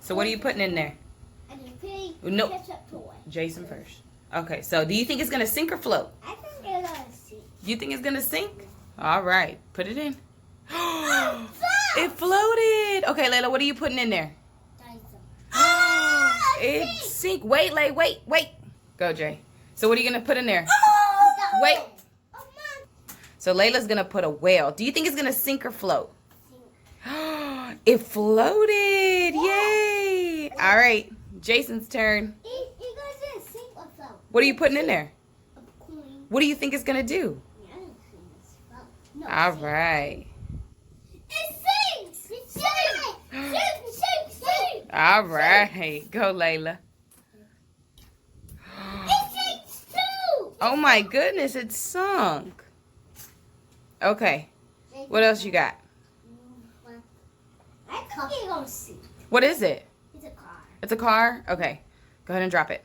So what are you putting in there? I need pig Nope. ketchup toy. Jason first. Okay, so do you think it's gonna sink or float? I think it's gonna sink. You think it's gonna sink? All right, put it in. Oh, It floated. Okay, Layla, what are you putting in there? It sink. Wait, Lay, wait. Go, Jay. So what are you gonna put in there? Wait. So Layla's gonna put a whale. Do you think it's gonna sink or float? It floated. Yay! All right, Jason's turn. It goes in sink or float. What are you putting in there? A coin. What do you think it's gonna do? Yeah, I don't think it's float. No, All it sinks. right. It sinks. It sinks. Sink. All right. Go, Layla. It sinks too. Oh my goodness, it sunk. Okay. What else you got? I think it's gonna sink. What is it? It's a car. It's a car? Okay. Go ahead and drop it.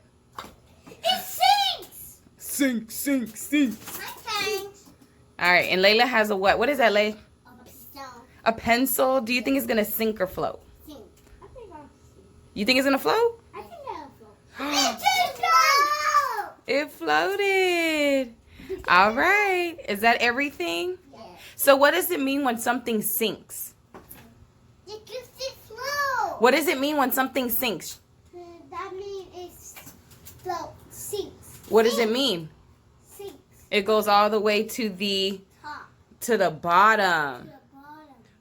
It sinks. Sink. My turn. All right. And Layla has a what? What is that, Lay? A stone. A pencil. Do you think it's going to sink or float? Sink. I think I'll sink. You think it's going to float? I think that'll float. It just float. It floated. All right. Is that everything? Yeah. So what does it mean when something sinks? It gives it float. What does it mean when something sinks? That means it's float. Sinks. What does it mean? Sinks. It goes all the way to the Top. bottom To the bottom.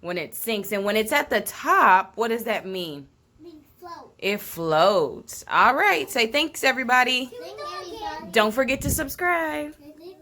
when it sinks. And when it's at the top, what does that mean? Means float. It floats. All right. Say thanks, everybody. Thank you, everybody. Don't forget to subscribe. Thank you.